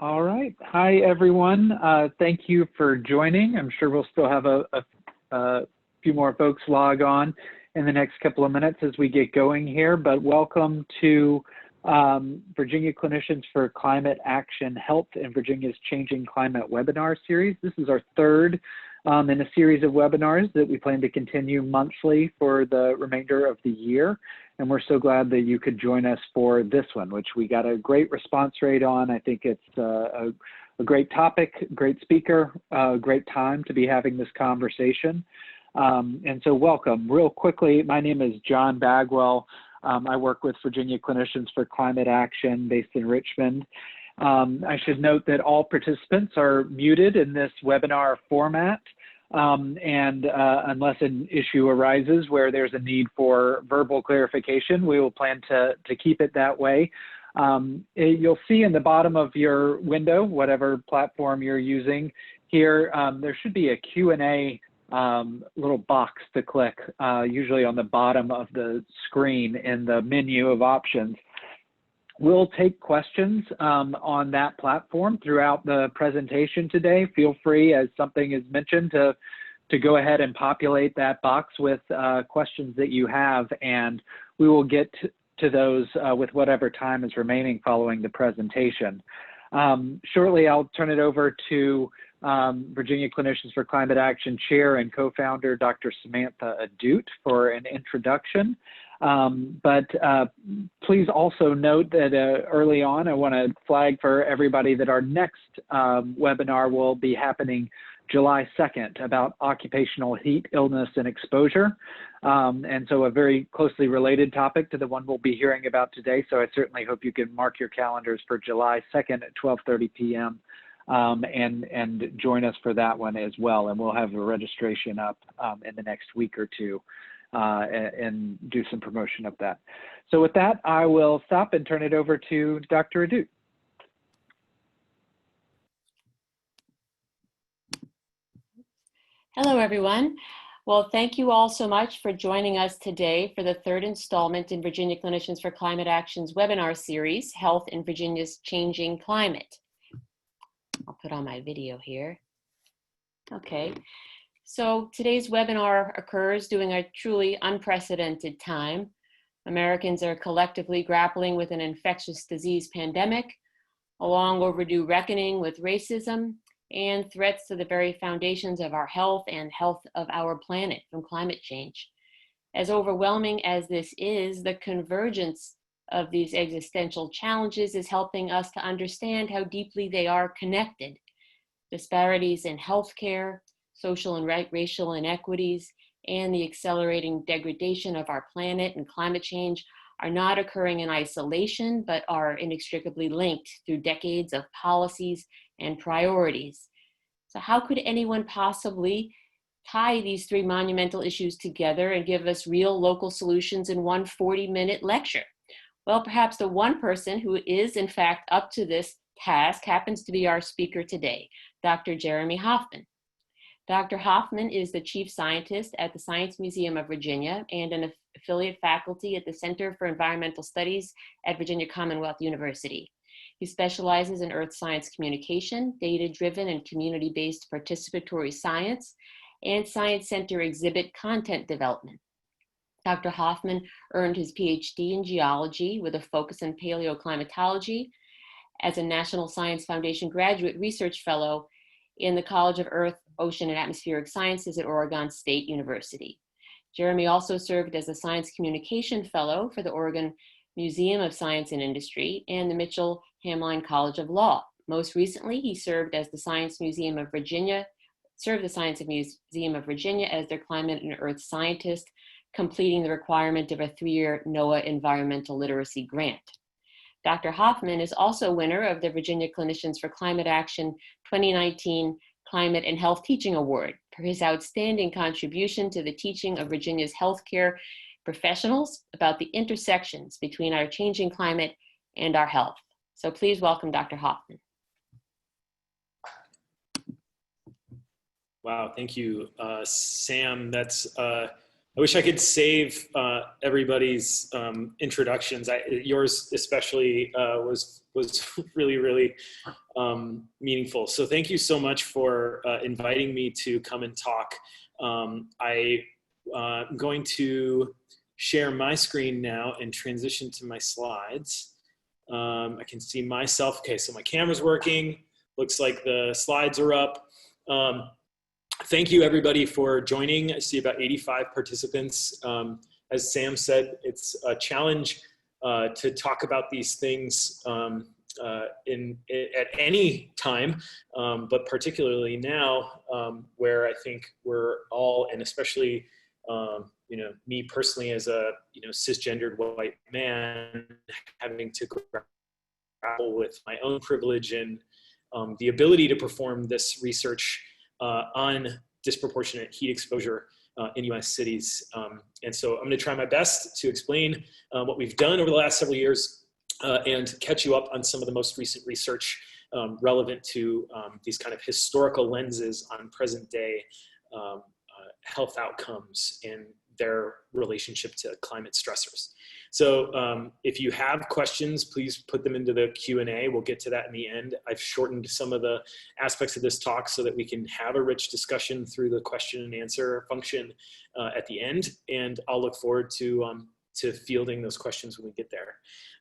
All right. Hi, everyone. Thank you for joining. I'm sure we'll still have a few more folks log on in the next couple of minutes as we get going here, but welcome to Virginia Clinicians for Climate Action Health in Virginia's Changing Climate webinar series. This is our third in a series of webinars that we plan to continue monthly for the remainder of the year. And we're so glad that you could join us for this one, which we got a great response rate on. I think it's a great topic, great speaker, great time to be having this conversation. And so welcome. Real quickly, my name is John Bagwell. I work with Virginia Clinicians for Climate Action based in Richmond. I should note that all participants are muted in this webinar format. And unless an issue arises where there's a need for verbal clarification, we will plan to keep it that way. You'll see in the bottom of your window, whatever platform you're using here, there should be a Q&A little box to click, usually on the bottom of the screen in the menu of options. We'll take questions on that platform throughout the presentation today. Feel free, as something is mentioned, to go ahead and populate that box with questions that you have, and we will get to those with whatever time is remaining following the presentation. Shortly, I'll turn it over to Virginia Clinicians for Climate Action Chair and co-founder Dr. Samantha Adut for an introduction. But please also note that early on, I want to flag for everybody that our next webinar will be happening July 2nd about occupational heat, illness, and exposure. And so a very closely related topic to the one we'll be hearing about today. So I certainly hope you can mark your calendars for July 2nd at 12:30 p.m. And join us for that one as well. And we'll have a registration up in the next week or two. And do some promotion of that. So with that, I will stop and turn it over to Dr. Adut. Hello, everyone. Well, thank you all so much for joining us today for the third installment in Virginia Clinicians for Climate Action's webinar series, Health in Virginia's Changing Climate. I'll put on my video here. Okay. So today's webinar occurs during a truly unprecedented time. Americans are collectively grappling with an infectious disease pandemic, a long overdue reckoning with racism, and threats to the very foundations of our health and health of our planet from climate change. As overwhelming as this is, the convergence of these existential challenges is helping us to understand how deeply they are connected. Disparities in healthcare, social and racial inequities, and the accelerating degradation of our planet and climate change are not occurring in isolation, but are inextricably linked through decades of policies and priorities. So how could anyone possibly tie these three monumental issues together and give us real local solutions in one 40-minute lecture? Well, perhaps the one person who is in fact up to this task happens to be our speaker today, Dr. Jeremy Hoffman. Dr. Hoffman is the chief scientist at the Science Museum of Virginia and an affiliate faculty at the Center for Environmental Studies at Virginia Commonwealth University. He specializes in earth science communication, data-driven and community-based participatory science, and science center exhibit content development. Dr. Hoffman earned his PhD in geology with a focus in paleoclimatology as a National Science Foundation Graduate Research Fellow in the College of Earth, Ocean, and Atmospheric Sciences at Oregon State University. Jeremy also served as a Science Communication Fellow for the Oregon Museum of Science and Industry and the Mitchell Hamline College of Law. Most recently, he served as the Science Museum of Virginia, as their climate and earth scientist, completing the requirement of a 3-year NOAA environmental literacy grant. Dr. Hoffman is also winner of the Virginia Clinicians for Climate Action 2019 Climate and Health Teaching Award for his outstanding contribution to the teaching of Virginia's healthcare professionals about the intersections between our changing climate and our health. So please welcome Dr. Hoffman. Wow, thank you, Sam. That's I wish I could save everybody's introductions. Yours especially was really, really meaningful. So thank you so much for inviting me to come and talk. I'm going to share my screen now and transition to my slides. I can see myself. Okay, so my camera's working. Looks like the slides are up. Thank you everybody for joining. I see about 85 participants. As Sam said, it's a challenge to talk about these things at any time, but particularly now, where I think we're all, and especially me personally as a cisgendered white man, having to grapple with my own privilege and the ability to perform this research on disproportionate heat exposure in US cities. And so I'm going to try my best to explain what we've done over the last several years and catch you up on some of the most recent research relevant to these kind of historical lenses on present day health outcomes and their relationship to climate stressors. So if you have questions, please put them into the Q&A. We'll get to that in the end. I've shortened some of the aspects of this talk so that we can have a rich discussion through the question and answer function at the end. And I'll look forward to fielding those questions when we get there.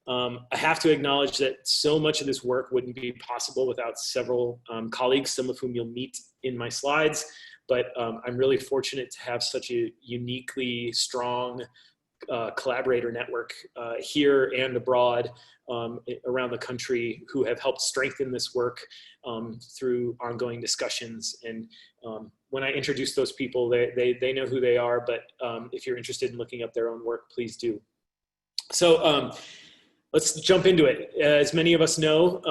I have to acknowledge that so much of this work wouldn't be possible without several colleagues, some of whom you'll meet in my slides. But I'm really fortunate to have such a uniquely strong collaborator network here and abroad around the country who have helped strengthen this work through ongoing discussions. And when I introduce those people, they know who they are, but if you're interested in looking up their own work, please do. So let's jump into it. As many of us know,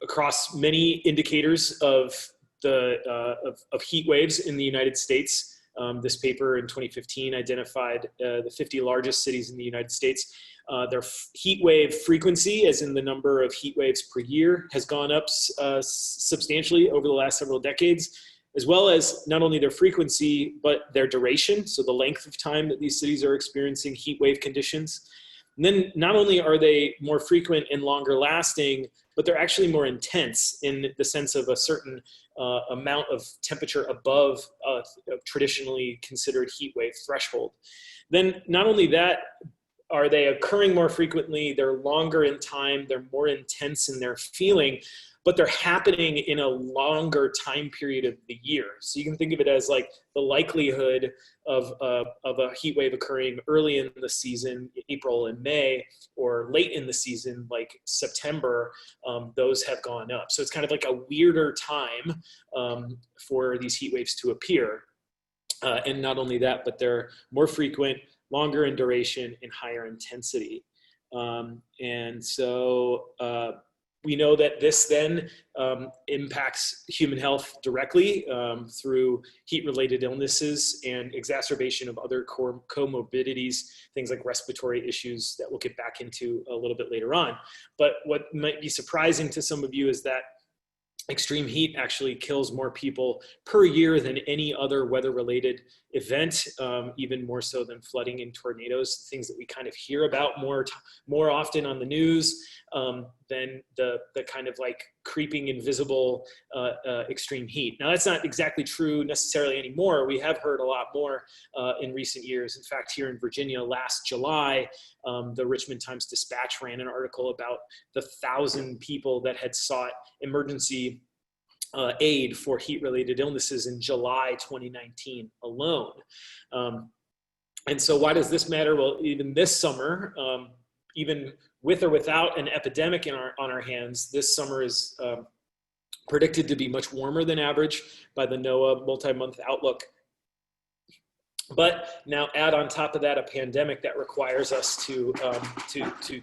across many indicators of heat waves in the United States. This paper in 2015 identified the 50 largest cities in the United States. Their heat wave frequency, as in the number of heat waves per year, has gone up substantially over the last several decades, as well as not only their frequency, but their duration, so the length of time that these cities are experiencing heat wave conditions. And then not only are they more frequent and longer lasting, but they're actually more intense in the sense of a certain amount of temperature above a traditionally considered heat wave threshold. Then not only that, are they occurring more frequently, they're longer in time, they're more intense in their feeling, but they're happening in a longer time period of the year. So you can think of it as like the likelihood of a heat wave occurring early in the season, April and May, or late in the season, like September, those have gone up. So it's kind of like a weirder time for these heat waves to appear. And not only that, but they're more frequent, longer in duration, and higher intensity. And so, we know that this then impacts human health directly through heat-related illnesses and exacerbation of other comorbidities, things like respiratory issues that we'll get back into a little bit later on. But what might be surprising to some of you is that extreme heat actually kills more people per year than any other weather-related event, even more so than flooding and tornadoes, things that we kind of hear about more often on the news than the kind of like creeping invisible extreme heat. Now that's not exactly true necessarily anymore. We have heard a lot more in recent years. In fact, here in Virginia last July, the Richmond Times-Dispatch ran an article about the 1,000 people that had sought emergency aid for heat-related illnesses in July 2019 alone. And so why does this matter? Well, even this summer, even with or without an epidemic on our hands, this summer is predicted to be much warmer than average by the NOAA multi-month outlook. But now add on top of that a pandemic that requires us to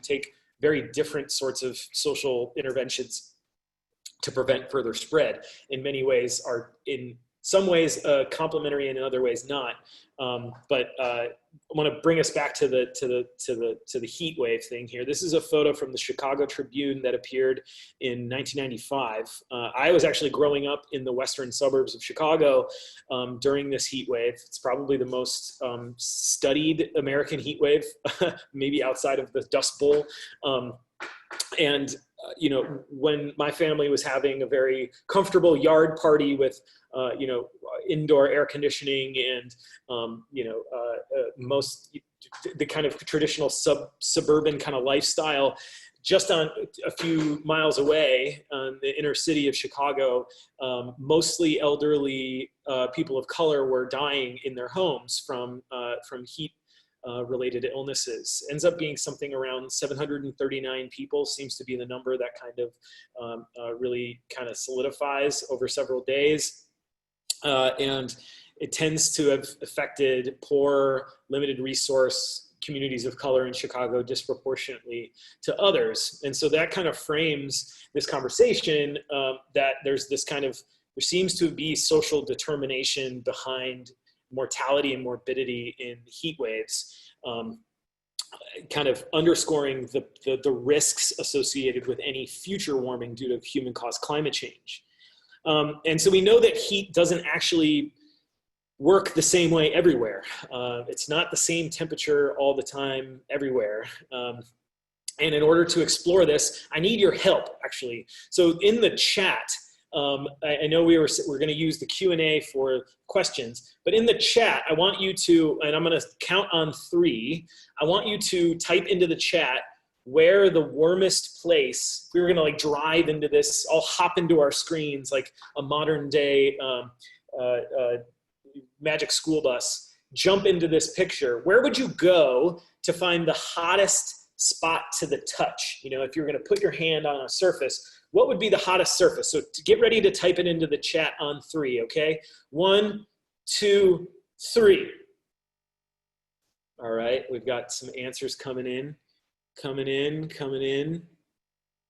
take very different sorts of social interventions to prevent further spread. In many ways, some ways complementary and in other ways not. But I want to bring us back to the heat wave thing here. This is a photo from the Chicago Tribune that appeared in 1995. I was actually growing up in the western suburbs of Chicago during this heat wave. It's probably the most studied American heat wave, maybe outside of the Dust Bowl. And you know, when my family was having a very comfortable yard party with, you know, indoor air conditioning and, you know, the kind of traditional suburban kind of lifestyle, just on a few miles away in the inner city of Chicago, mostly elderly people of color were dying in their homes from heat related illnesses. Ends up being something around 739 people, seems to be the number that kind of really kind of solidifies over several days. And it tends to have affected poor, limited resource communities of color in Chicago disproportionately to others. And so that kind of frames this conversation that there's this kind of, there seems to be social determination behind mortality and morbidity in heat waves, kind of underscoring the risks associated with any future warming due to human-caused climate change. And so we know that heat doesn't actually work the same way everywhere. It's not the same temperature all the time everywhere. And in order to explore this, I need your help, actually. So in the chat, I know we're going to use the Q&A for questions, but in the chat, I want you to, and I'm going to count on 3, I want you to type into the chat where the warmest place, we were going to like drive into this, I'll hop into our screens like a modern day magic school bus, jump into this picture. Where would you go to find the hottest spot to the touch? You know, if you're going to put your hand on a surface, what would be the hottest surface? So to get ready to type it into the chat on 3, okay? 1, 2, 3. All right, we've got some answers coming in.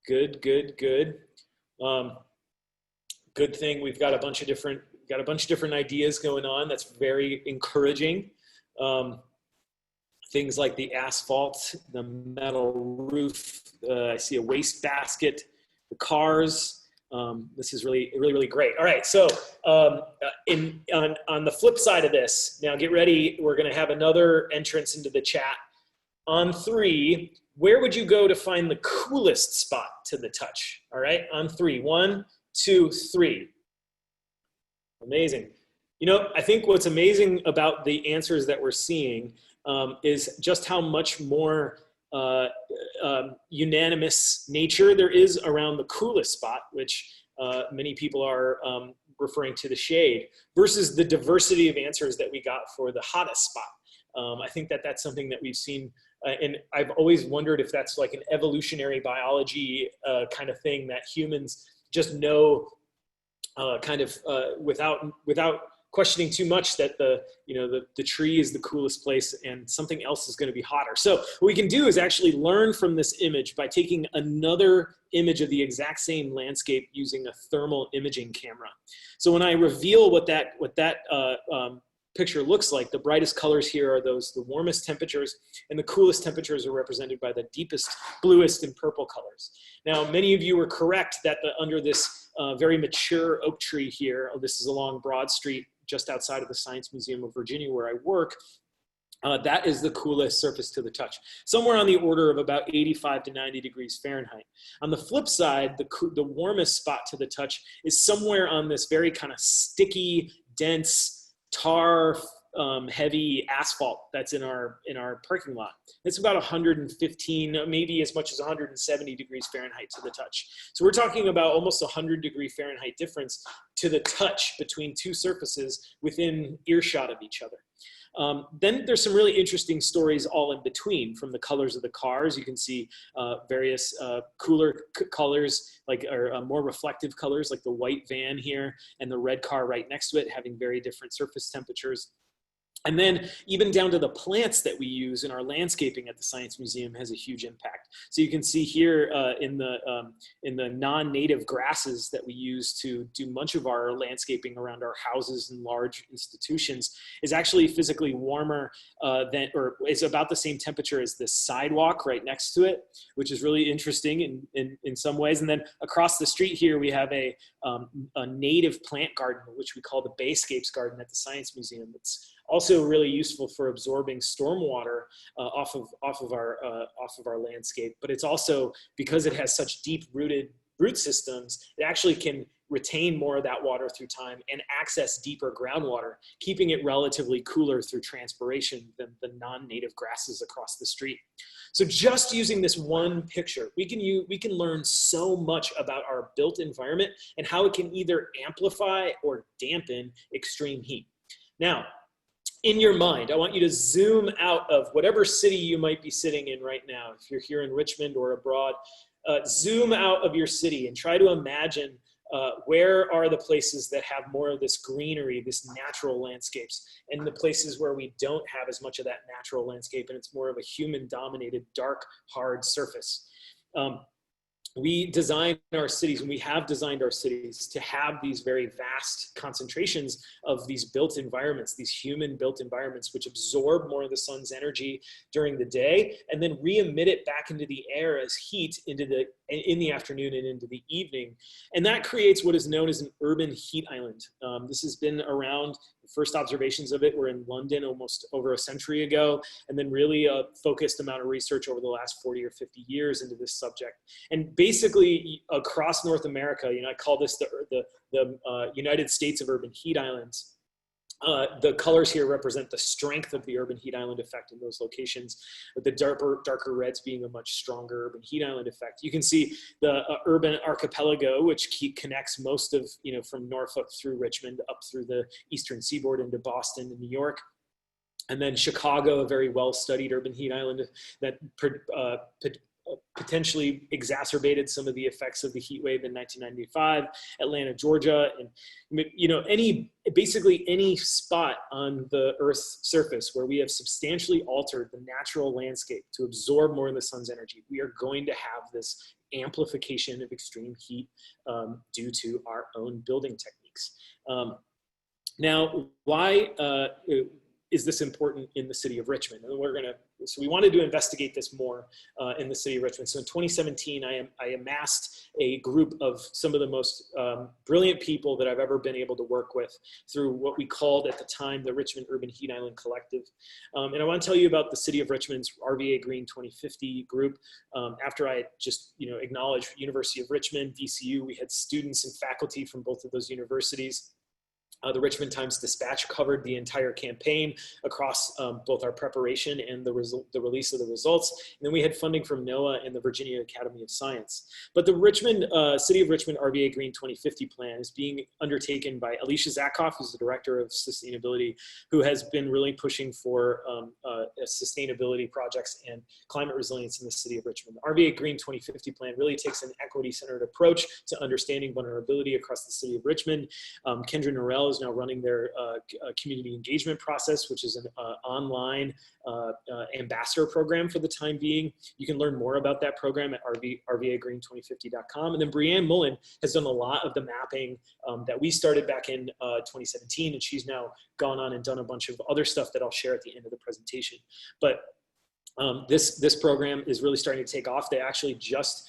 Good. Good thing we've got a bunch of different ideas going on. That's very encouraging. Things like the asphalt, the metal roof. I see a waste basket. The cars. This is really great. All right, so on the flip side of this, now get ready. We're going to have another entrance into the chat. On 3, where would you go to find the coolest spot to the touch? All right, on 3. 1, 2, 3. Amazing. You know, I think what's amazing about the answers that we're seeing is just how much more unanimous nature there is around the coolest spot, which many people are referring to the shade, versus the diversity of answers that we got for the hottest spot. I think that that's something that we've seen, and I've always wondered if that's like an evolutionary biology kind of thing, that humans just know kind of without questioning too much that the tree is the coolest place and something else is going to be hotter. So what we can do is actually learn from this image by taking another image of the exact same landscape using a thermal imaging camera. So when I reveal what that picture looks like, the brightest colors here are the warmest temperatures, and the coolest temperatures are represented by the deepest bluest and purple colors. Now, many of you were correct that under this very mature oak tree here, this is along Broad Street, just outside of the Science Museum of Virginia where I work, that is the coolest surface to the touch, somewhere on the order of about 85 to 90 degrees Fahrenheit. On the flip side, the warmest spot to the touch is somewhere on this very kind of sticky, dense, tar heavy asphalt that's in our parking lot. It's about 115, maybe as much as 170 degrees Fahrenheit to the touch. So we're talking about almost 100-degree Fahrenheit difference to the touch between two surfaces within earshot of each other. Then there's some really interesting stories all in between. From the colors of the cars, you can see various cooler colors, like or more reflective colors, like the white van here and the red car right next to it, having very different surface temperatures. And then even down to the plants that we use in our landscaping at the Science Museum has a huge impact. So you can see here in the non-native grasses that we use to do much of our landscaping around our houses and large institutions is actually physically warmer or is about the same temperature as the sidewalk right next to it, which is really interesting in some ways. And then across the street here, we have a native plant garden, which we call the Bayscapes Garden at the Science Museum. It's also really useful for absorbing stormwater off of our landscape, but it's also, because it has such deep rooted root systems, it actually can retain more of that water through time and access deeper groundwater, keeping it relatively cooler through transpiration than the non-native grasses across the street. So just using this one picture, we can learn so much about our built environment and how it can either amplify or dampen extreme heat. Now, in your mind, I want you to zoom out of whatever city you might be sitting in right now. If you're here in Richmond or abroad, zoom out of your city and try to imagine where are the places that have more of this greenery, this natural landscapes, and the places where we don't have as much of that natural landscape and it's more of a human-dominated, dark, hard surface. We design our cities, and we have designed our cities to have these very vast concentrations of these built environments, these human built environments, which absorb more of the sun's energy during the day and then re-emit it back into the air as heat in the afternoon and into the evening. And that creates what is known as an urban heat island. This has been around. First observations of it were in London almost over a century ago, and then really a focused amount of research over the last 40 or 50 years into this subject. And basically across North America, I call this the United States of urban heat islands. The colors here represent the strength of the urban heat island effect in those locations, with the darker reds being a much stronger urban heat island effect. You can see the urban archipelago, which connects most of, from Norfolk through Richmond up through the eastern seaboard into Boston and New York. And then Chicago, a very well-studied urban heat island that potentially exacerbated some of the effects of the heat wave in 1995, Atlanta, Georgia, and basically any spot on the Earth's surface where we have substantially altered the natural landscape to absorb more of the sun's energy, we are going to have this amplification of extreme heat due to our own building techniques. Now, why is this important in the city of Richmond? And so we wanted to investigate this more in the city of Richmond. So in 2017, I amassed a group of some of the most brilliant people that I've ever been able to work with through what we called at the time the Richmond Urban Heat Island Collective. And I want to tell you about the city of Richmond's RVA Green 2050 group. After I just acknowledged University of Richmond, VCU, we had students and faculty from both of those universities. The Richmond Times-Dispatch covered the entire campaign across both our preparation and the release of the results. And then we had funding from NOAA and the Virginia Academy of Science. But the City of Richmond RVA Green 2050 plan is being undertaken by Alicia Zakoff, who's the Director of Sustainability, who has been really pushing for sustainability projects and climate resilience in the city of Richmond. The RVA Green 2050 plan really takes an equity-centered approach to understanding vulnerability across the city of Richmond. Kendra Norell is now running their community engagement process, which is an online ambassador program for the time being. You can learn more about that program at rvagreen2050.com. And then Brianne Mullen has done a lot of the mapping that we started back in 2017, and she's now gone on and done a bunch of other stuff that I'll share at the end of the presentation. But this program is really starting to take off. They actually just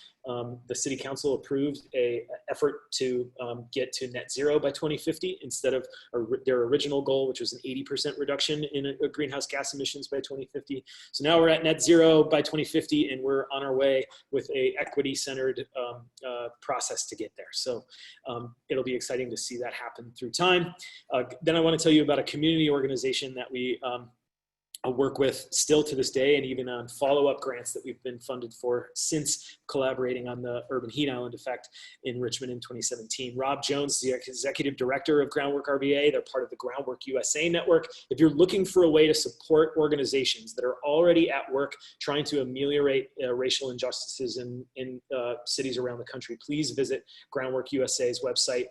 the City Council approved an effort to get to net zero by 2050 instead of their original goal, which was an 80% reduction in greenhouse gas emissions by 2050. So now we're at net zero by 2050, and we're on our way with a equity-centered process to get there. So it'll be exciting to see that happen through time. Then I want to tell you about a community organization that we work with still to this day, and even on follow-up grants that we've been funded for since collaborating on the urban heat island effect in Richmond in 2017. Rob Jones is the executive director of Groundwork RVA. They're part of the Groundwork USA network. If you're looking for a way to support organizations that are already at work trying to ameliorate racial injustices in cities around the country, please visit Groundwork USA's website.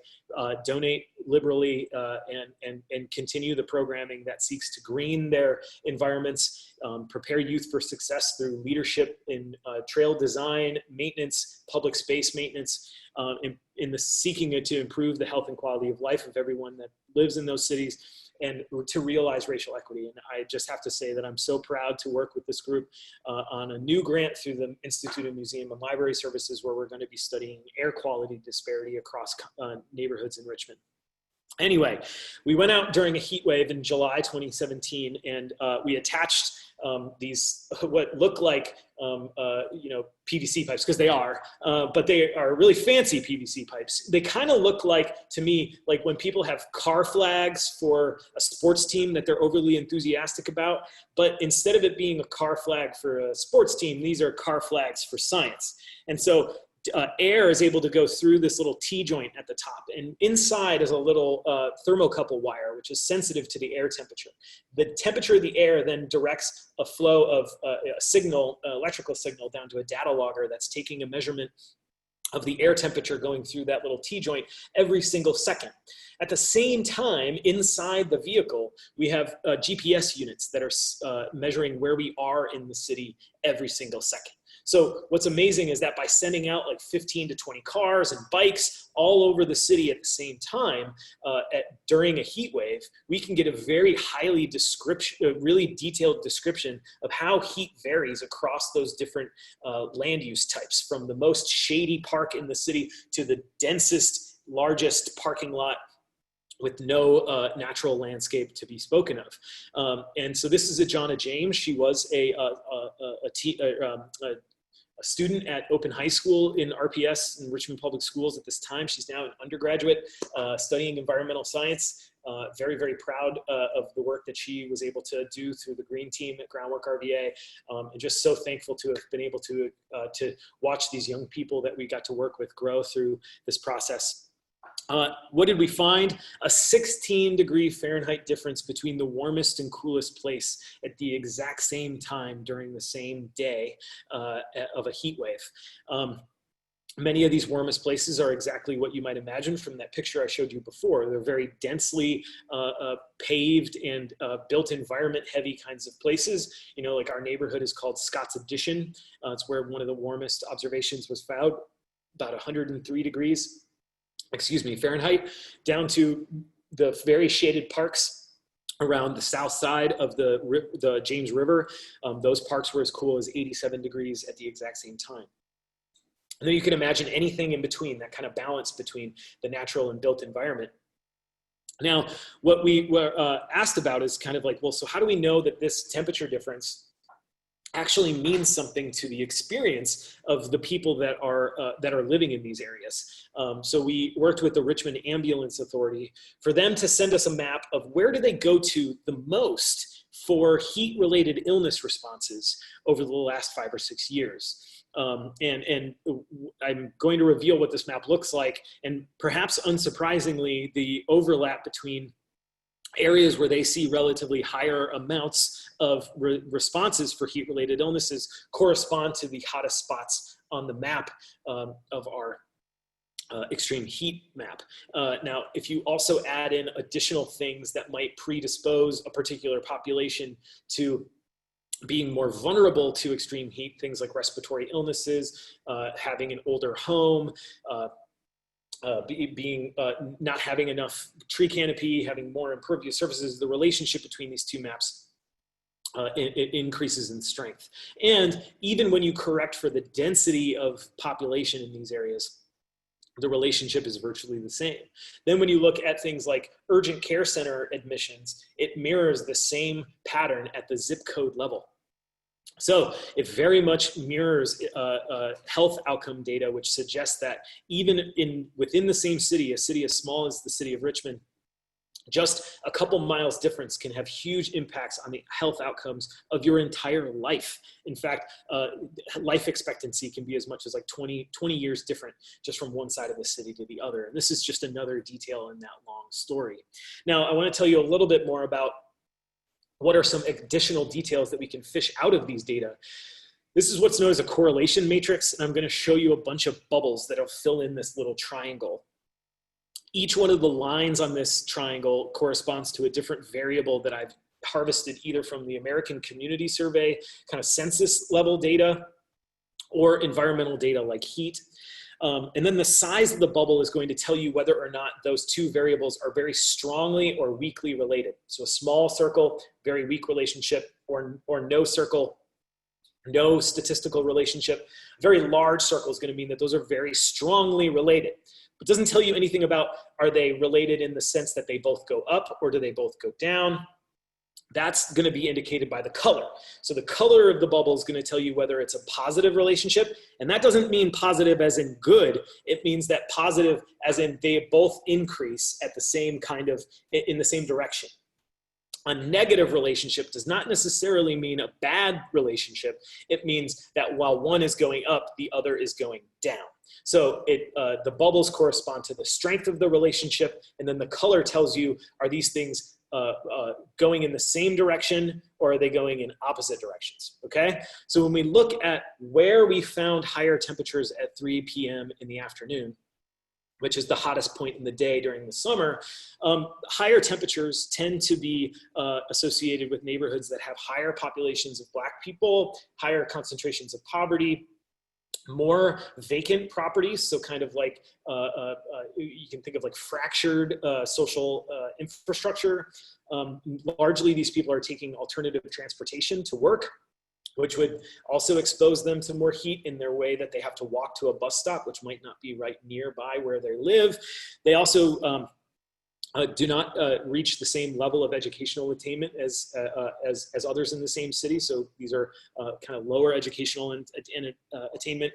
Donate liberally and continue the programming that seeks to green their environments, prepare youth for success through leadership in trail design, maintenance, public space maintenance, in the seeking to improve the health and quality of life of everyone that lives in those cities, and to realize racial equity. And I just have to say that I'm so proud to work with this group on a new grant through the Institute of Museum and Library Services, where we're going to be studying air quality disparity across neighborhoods in Richmond. Anyway, we went out during a heat wave in July 2017, and we attached these what look like PVC pipes, because they are, but they are really fancy PVC pipes. They kind of look like, to me, like when people have car flags for a sports team that they're overly enthusiastic about, but instead of it being a car flag for a sports team, these are car flags for science. And so air is able to go through this little T-joint at the top, and inside is a little thermocouple wire, which is sensitive to the air temperature. The temperature of the air then directs a flow of a signal, electrical signal, down to a data logger that's taking a measurement of the air temperature going through that little T-joint every single second. At the same time, inside the vehicle, we have GPS units that are measuring where we are in the city every single second. So what's amazing is that by sending out like 15 to 20 cars and bikes all over the city at the same time during a heat wave, we can get a very really detailed description of how heat varies across those different land use types, from the most shady park in the city to the densest, largest parking lot with no natural landscape to be spoken of. And so this is Ajana James. She was a student at Open High School in RPS in Richmond Public Schools at this time. She's now an undergraduate studying environmental science. Very, very proud of the work that she was able to do through the green team at Groundwork RVA, and just so thankful to have been able to watch these young people that we got to work with grow through this process. What did we find? A 16-degree Fahrenheit difference between the warmest and coolest place at the exact same time during the same day of a heat wave. Many of these warmest places are exactly what you might imagine from that picture I showed you before. They're very densely paved and built environment heavy kinds of places. You know, like our neighborhood is called Scott's Addition. It's where one of the warmest observations was found, about 103 degrees. Fahrenheit, down to the very shaded parks around the south side of the James River. Those parks were as cool as 87 degrees at the exact same time. And then you can imagine anything in between, that kind of balance between the natural and built environment. Now, what we were asked about is kind of like, well, so how do we know that this temperature difference actually means something to the experience of the people that are living in these areas? So we worked with the Richmond Ambulance Authority for them to send us a map of where do they go to the most for heat-related illness responses over the last 5 or 6 years. And I'm going to reveal what this map looks like, and perhaps unsurprisingly, the overlap between areas where they see relatively higher amounts of responses for heat-related illnesses correspond to the hottest spots on the map of our extreme heat map. Now, if you also add in additional things that might predispose a particular population to being more vulnerable to extreme heat, things like respiratory illnesses, having an older home, not having enough tree canopy, having more impervious surfaces, the relationship between these two maps it increases in strength. And even when you correct for the density of population in these areas, the relationship is virtually the same. Then when you look at things like urgent care center admissions, it mirrors the same pattern at the zip code level. So it very much mirrors health outcome data, which suggests that even within the same city, a city as small as the city of Richmond, Just a couple miles difference can have huge impacts on the health outcomes of your entire life. In fact, life expectancy can be as much as like 20 years different just from one side of the city to the other. And this is just another detail in that long story. Now, I want to tell you a little bit more about what are some additional details that we can fish out of these data. This is what's known as a correlation matrix, and I'm going to show you a bunch of bubbles that'll fill in this little triangle. Each one of the lines on this triangle corresponds to a different variable that I've harvested either from the American Community Survey, kind of census level data, or environmental data like heat. And then the size of the bubble is going to tell you whether or not those two variables are very strongly or weakly related. So a small circle, very weak relationship, or no circle, no statistical relationship. A very large circle is going to mean that those are very strongly related. It doesn't tell you anything about, are they related in the sense that they both go up or do they both go down? That's going to be indicated by the color. So the color of the bubble is going to tell you whether it's a positive relationship. And that doesn't mean positive as in good. It means that positive as in they both increase at the same kind of, in the same direction. A negative relationship does not necessarily mean a bad relationship. It means that while one is going up, the other is going down. So the bubbles correspond to the strength of the relationship, and then the color tells you, are these things going in the same direction or are they going in opposite directions, okay? So when we look at where we found higher temperatures at 3 p.m. in the afternoon, which is the hottest point in the day during the summer, higher temperatures tend to be associated with neighborhoods that have higher populations of Black people, higher concentrations of poverty, more vacant properties, so kind of like, you can think of like fractured social infrastructure. Largely, these people are taking alternative transportation to work, which would also expose them to more heat in their way that they have to walk to a bus stop, which might not be right nearby where they live. They also do not reach the same level of educational attainment as others in the same city. So these are kind of lower educational attainment,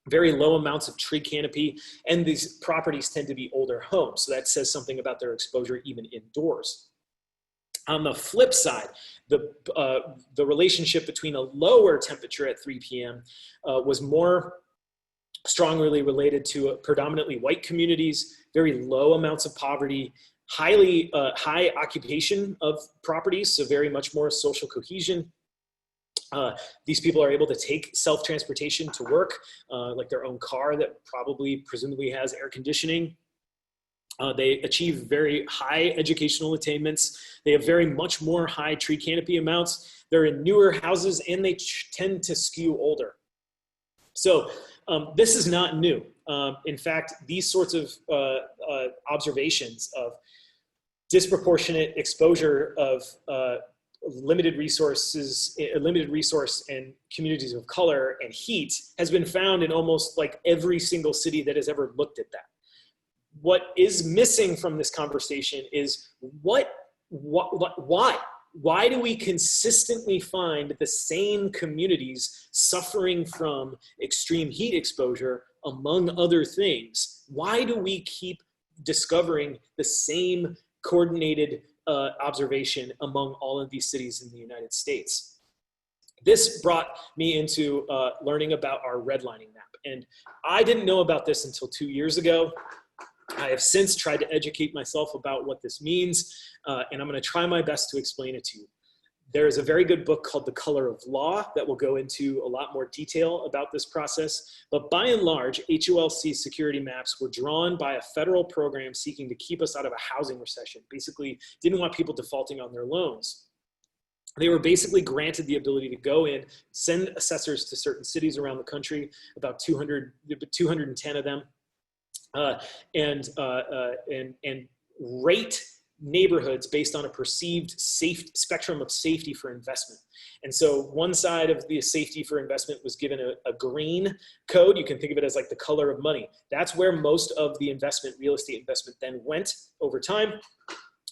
very low amounts of tree canopy, and these properties tend to be older homes. So that says something about their exposure even indoors. On the flip side, the relationship between a lower temperature at 3 p.m. Was more strongly related to predominantly white communities, very low amounts of poverty, high occupation of properties, so very much more social cohesion. These people are able to take self-transportation to work, like their own car that presumably has air conditioning. They achieve very high educational attainments. They have very much more high tree canopy amounts. They're in newer houses and they tend to skew older. So this is not new. In fact, these sorts of observations of disproportionate exposure of limited resource and communities of color and heat has been found in almost like every single city that has ever looked at that. What is missing from this conversation is why? Why do we consistently find the same communities suffering from extreme heat exposure, among other things? Why do we keep discovering the same coordinated observation among all of these cities in the United States? This brought me into learning about our redlining map. And I didn't know about this until 2 years ago. I have since tried to educate myself about what this means, and I'm going to try my best to explain it to you. There is a very good book called The Color of Law that will go into a lot more detail about this process. But by and large, HOLC security maps were drawn by a federal program seeking to keep us out of a housing recession. Basically, didn't want people defaulting on their loans. They were basically granted the ability to go in, send assessors to certain cities around the country, about 210 of them, and rate neighborhoods based on a perceived spectrum of safety for investment. And so one side of the safety for investment was given a green code. You can think of it as like the color of money. That's where most of the real estate investment then went over time.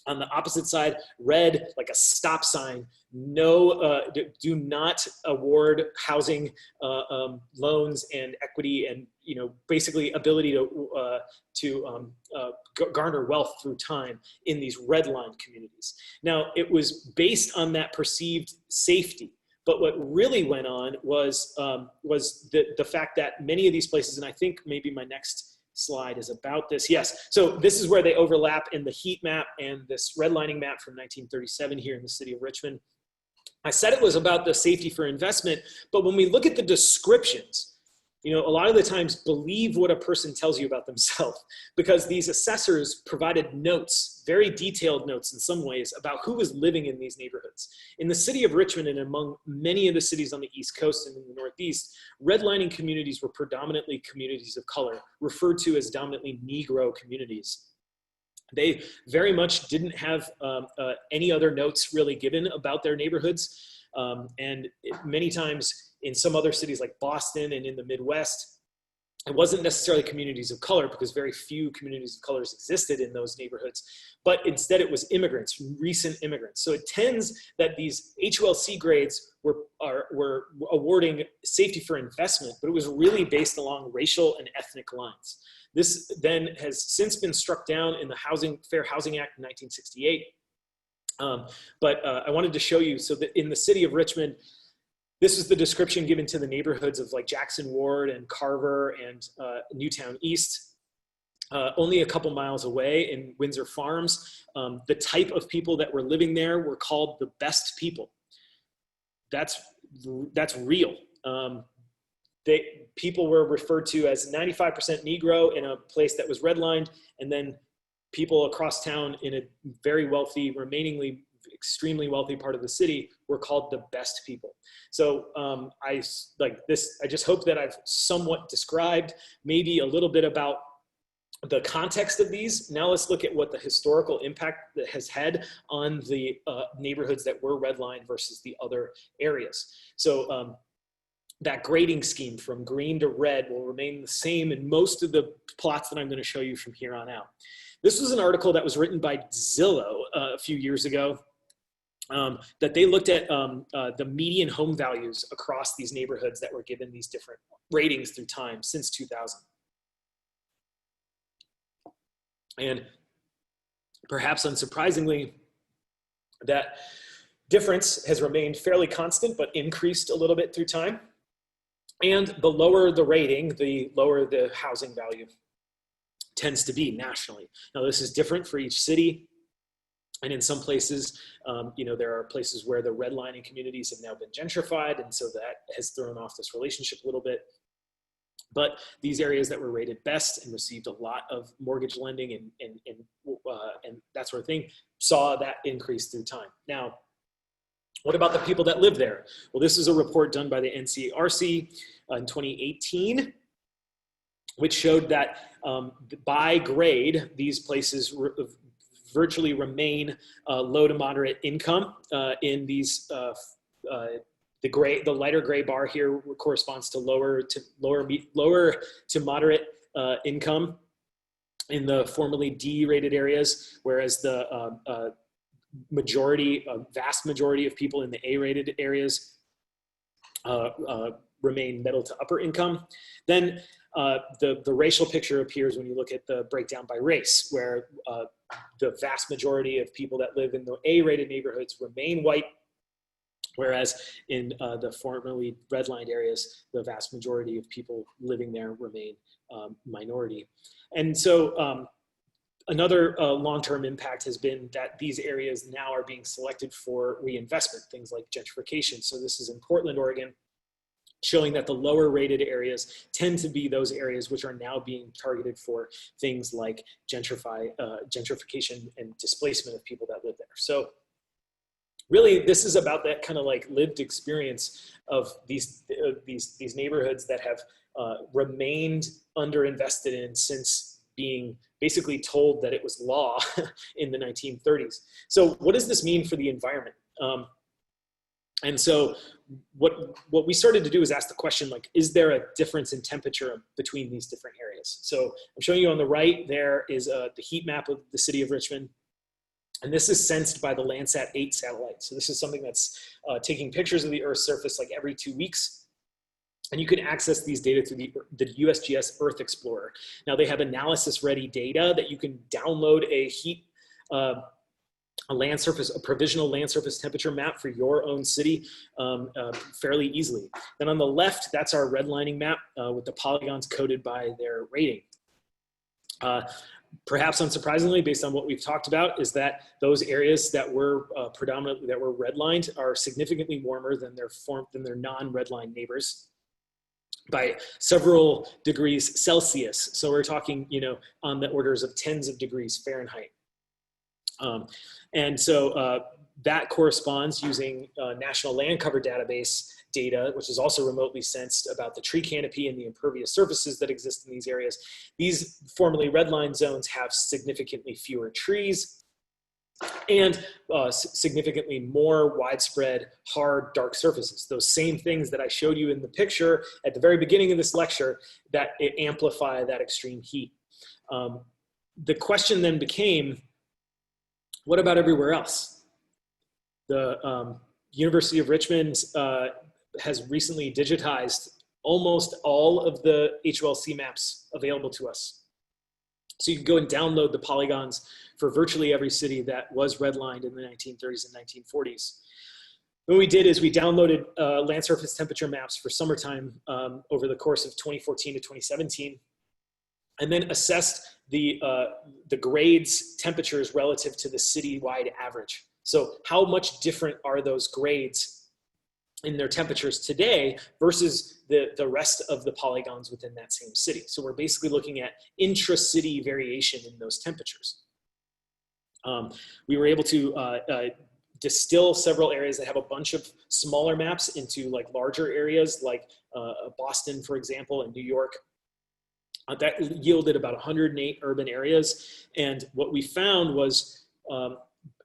On the opposite side, red, like a stop sign, no, do not award housing loans and equity and, basically ability to garner wealth through time in these redlined communities. Now, it was based on that perceived safety. But what really went on was the fact that many of these places, and I think maybe my next slide is about this. Yes, so this is where they overlap in the heat map and this redlining map from 1937 here in the city of Richmond. I said it was about the safety for investment, but when we look at the descriptions, you know, a lot of the times believe what a person tells you about themselves, because these assessors provided notes, very detailed notes in some ways, about who was living in these neighborhoods. In the city of Richmond and among many of the cities on the East Coast and in the Northeast, redlining communities were predominantly communities of color, referred to as dominantly Negro communities. They very much didn't have any other notes really given about their neighborhoods. And many times in some other cities like Boston and in the Midwest, it wasn't necessarily communities of color, because very few communities of colors existed in those neighborhoods, but instead it was immigrants, recent immigrants. So it tends that these HULC grades were awarding safety for investment, but it was really based along racial and ethnic lines. This then has since been struck down in the Fair Housing Act in 1968. But I wanted to show you, so that in the city of Richmond, this is the description given to the neighborhoods of like Jackson Ward and Carver and Newtown East. Only a couple miles away in Windsor Farms, the type of people that were living there were called the best people. That's real. People were referred to as 95% Negro in a place that was redlined, and then people across town in a very wealthy, remainingly extremely wealthy part of the city were called the best people. So I just hope that I've somewhat described maybe a little bit about the context of these. Now let's look at what the historical impact that has had on the neighborhoods that were redlined versus the other areas. So that grading scheme from green to red will remain the same in most of the plots that I'm going to show you from here on out. This was an article that was written by Zillow a few years ago, that they looked at the median home values across these neighborhoods that were given these different ratings through time since 2000. And perhaps unsurprisingly, that difference has remained fairly constant, but increased a little bit through time. And the lower the rating, the lower the housing value tends to be nationally. Now, this is different for each city. And in some places, you know, there are places where the redlining communities have now been gentrified, and so that has thrown off this relationship a little bit. But these areas that were rated best and received a lot of mortgage lending and that sort of thing saw that increase through time. Now, what about the people that live there? Well, this is a report done by the NCRC in 2018, which showed that by grade, these places virtually remain low to moderate income in these the lighter gray bar here corresponds to lower to moderate income in the formerly D-rated areas, whereas the vast majority of people in the A-rated areas remain middle to upper income. Then the racial picture appears when you look at the breakdown by race, where the vast majority of people that live in the A-rated neighborhoods remain white, whereas in the formerly redlined areas, the vast majority of people living there remain minority. And so another long-term impact has been that these areas now are being selected for reinvestment, things like gentrification. So this is in Portland, Oregon, showing that the lower rated areas tend to be those areas which are now being targeted for things like gentrification and displacement of people that live there. So really, this is about that kind of like lived experience of these neighborhoods that have remained underinvested in since being basically told that it was law in the 1930s. So what does this mean for the environment? And so what we started to do is ask the question, like, is there a difference in temperature between these different areas? So I'm showing you on the right, there is the heat map of the city of Richmond. And this is sensed by the Landsat 8 satellite. So this is something that's taking pictures of the Earth's surface like every 2 weeks. And you can access these data through the USGS Earth Explorer. Now they have analysis ready data that you can download a land surface, a provisional land surface temperature map for your own city fairly easily. Then on the left, that's our redlining map with the polygons coded by their rating. Perhaps unsurprisingly, based on what we've talked about, is that those areas that were predominantly that were redlined are significantly warmer than their non-redlined neighbors by several degrees Celsius. So we're talking, on the orders of tens of degrees Fahrenheit. And so that corresponds using National Land Cover Database data, which is also remotely sensed about the tree canopy and the impervious surfaces that exist in these areas. These formerly redlined zones have significantly fewer trees and significantly more widespread, hard, dark surfaces. Those same things that I showed you in the picture at the very beginning of this lecture that amplify that extreme heat. The question then became, what about everywhere else? The University of Richmond has recently digitized almost all of the HOLC maps available to us. So you can go and download the polygons for virtually every city that was redlined in the 1930s and 1940s. What we did is we downloaded land surface temperature maps for summertime over the course of 2014 to 2017, and then assessed the grades temperatures relative to the citywide average. So how much different are those grades in their temperatures today versus the rest of the polygons within that same city? So we're basically looking at intra-city variation in those temperatures. We were able to distill several areas that have a bunch of smaller maps into like larger areas like Boston, for example, and New York. That yielded about 108 urban areas. And what we found was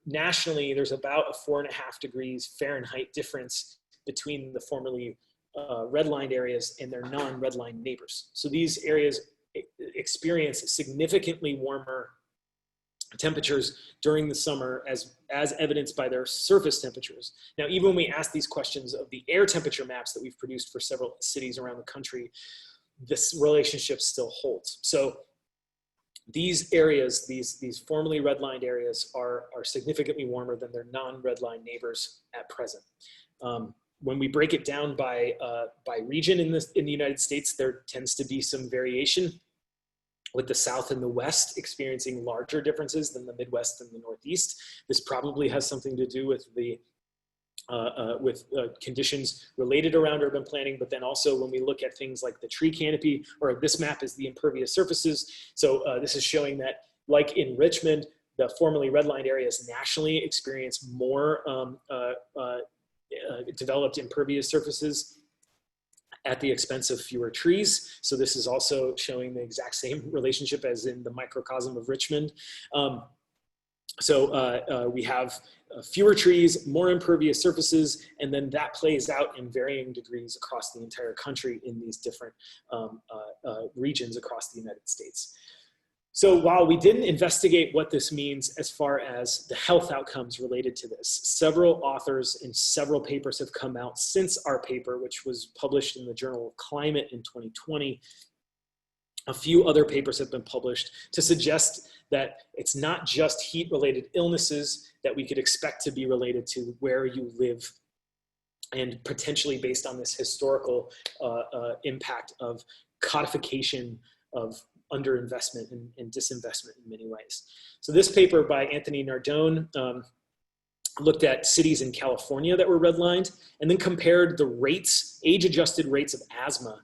nationally, there's about a 4.5 degrees Fahrenheit difference between the formerly redlined areas and their non-redlined neighbors. So these areas experience significantly warmer temperatures during the summer as evidenced by their surface temperatures. Now, even when we ask these questions of the air temperature maps that we've produced for several cities around the country, this relationship still holds. So these areas, these formerly redlined areas are significantly warmer than their non-redlined neighbors at present. When we break it down by region in the United States, there tends to be some variation, with the South and the West experiencing larger differences than the Midwest and the Northeast. This probably has something to do with the conditions related around urban planning, but then also when we look at things like the tree canopy, or this map is the impervious surfaces. So this is showing that, like in Richmond, the formerly redlined areas nationally experience more developed impervious surfaces at the expense of fewer trees. So this is also showing the exact same relationship as in the microcosm of Richmond. We have fewer trees, more impervious surfaces, and then that plays out in varying degrees across the entire country in these different regions across the United States. So while we didn't investigate what this means as far as the health outcomes related to this, several authors and several papers have come out since our paper, which was published in the Journal of Climate in 2020. A few other papers have been published to suggest that it's not just heat-related illnesses that we could expect to be related to where you live, and potentially based on this historical impact of codification of underinvestment and disinvestment in many ways. So this paper by Anthony Nardone looked at cities in California that were redlined and then compared the rates, age-adjusted rates of asthma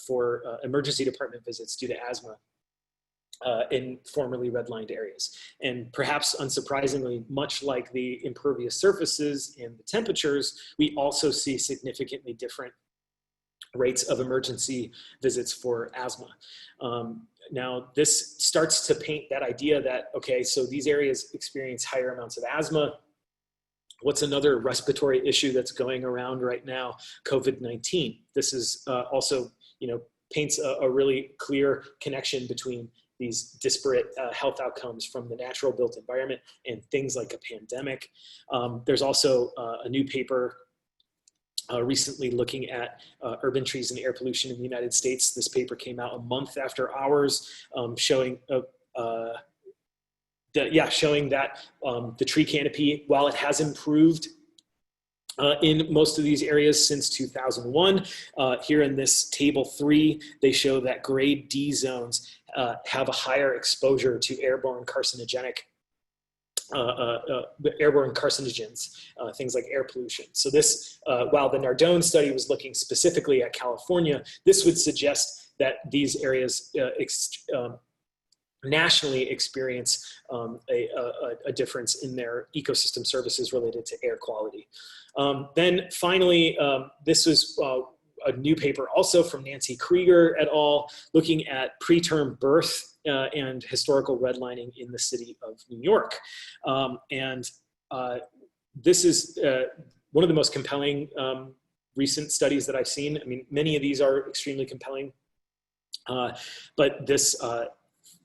for emergency department visits due to asthma in formerly redlined areas. And perhaps unsurprisingly, much like the impervious surfaces and the temperatures, we also see significantly different rates of emergency visits for asthma. Now, this starts to paint that idea that, okay, so these areas experience higher amounts of asthma. What's another respiratory issue that's going around right now? COVID-19. This is also, paints a really clear connection between these disparate health outcomes from the natural built environment and things like a pandemic. There's also a new paper recently looking at urban trees and air pollution in the United States. This paper came out a month after ours, showing showing that the tree canopy, while it has improved in most of these areas since 2001, here in this table 3, they show that grade D zones have a higher exposure to airborne carcinogenic airborne carcinogens, things like air pollution. So this, while the Nardone study was looking specifically at California, this would suggest that these areas nationally experience a difference in their ecosystem services related to air quality. Then finally, this was a new paper also from Nancy Krieger et al. Looking at preterm birth and historical redlining in the city of New York. This is one of the most compelling recent studies that I've seen. I mean, many of these are extremely compelling, but this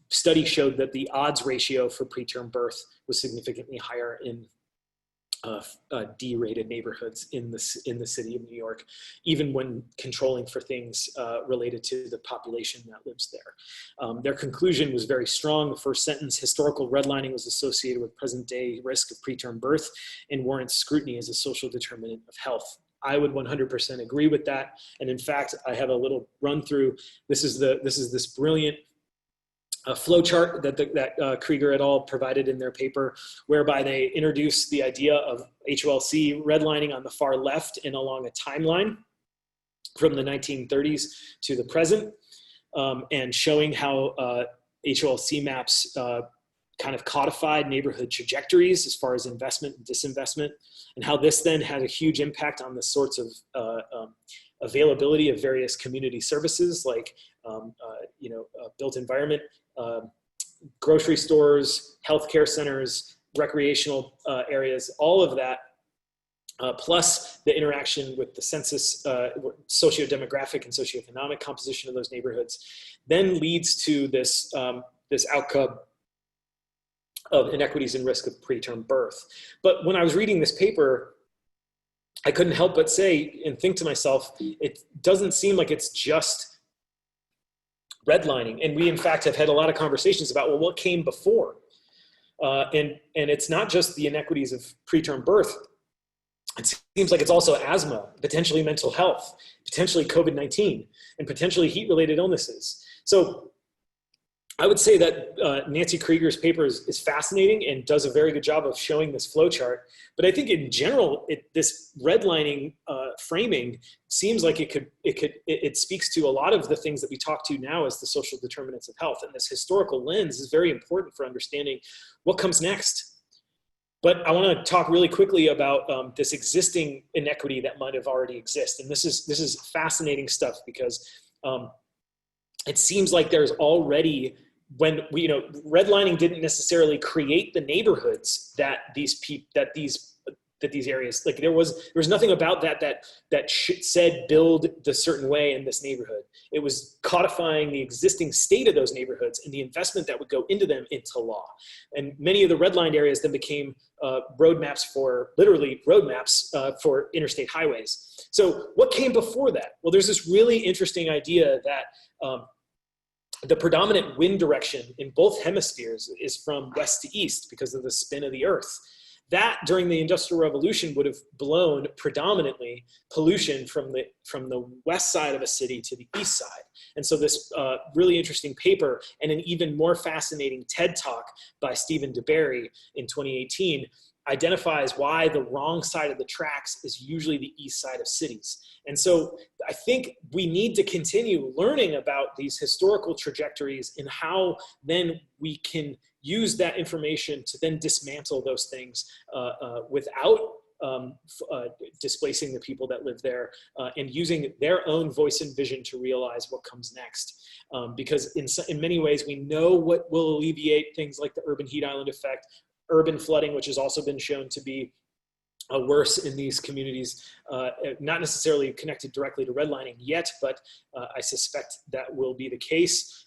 study showed that the odds ratio for preterm birth was significantly higher in D-rated neighborhoods in the city of New York, even when controlling for things related to the population that lives there. Their conclusion was very strong. The first sentence: historical redlining was associated with present-day risk of preterm birth and warrants scrutiny as a social determinant of health. I would 100% agree with that. And in fact, I have a little run through. This is this brilliant flow chart that Krieger et al. Provided in their paper, whereby they introduced the idea of HOLC redlining on the far left and along a timeline from the 1930s to the present, and showing how HOLC maps kind of codified neighborhood trajectories as far as investment and disinvestment, and how this then had a huge impact on the sorts of availability of various community services like built environment, grocery stores, healthcare centers, recreational areas, all of that, plus the interaction with the census, socio-demographic and socioeconomic composition of those neighborhoods, then leads to this, this outcome of inequities and risk of preterm birth. But when I was reading this paper, I couldn't help but say and think to myself, it doesn't seem like it's just redlining. And we, in fact, have had a lot of conversations about, well, what came before? And it's not just the inequities of preterm birth. It seems like it's also asthma, potentially mental health, potentially COVID-19, and potentially heat-related illnesses. So I would say that Nancy Krieger's paper is fascinating and does a very good job of showing this flow chart. But I think in general, this redlining framing seems like it speaks to a lot of the things that we talk to now as the social determinants of health. And this historical lens is very important for understanding what comes next. But I want to talk really quickly about this existing inequity that might have already existed. And this is fascinating stuff because it seems like there's already, when we, redlining didn't necessarily create the neighborhoods that these areas, like there was nothing about that said build the certain way in this neighborhood. It was codifying the existing state of those neighborhoods and the investment that would go into them into law. And many of the redlined areas then became roadmaps for interstate highways. So what came before that? Well, there's this really interesting idea that the predominant wind direction in both hemispheres is from west to east because of the spin of the earth. That during the Industrial Revolution would have blown predominantly pollution from the west side of a city to the east side. And so this really interesting paper and an even more fascinating TED Talk by Stephen DeBerry in 2018 identifies why the wrong side of the tracks is usually the east side of cities. And so I think we need to continue learning about these historical trajectories and how then we can use that information to then dismantle those things without displacing the people that live there and using their own voice and vision to realize what comes next. Because in many ways, we know what will alleviate things like the urban heat island effect, urban flooding, which has also been shown to be worse in these communities, not necessarily connected directly to redlining yet, but I suspect that will be the case.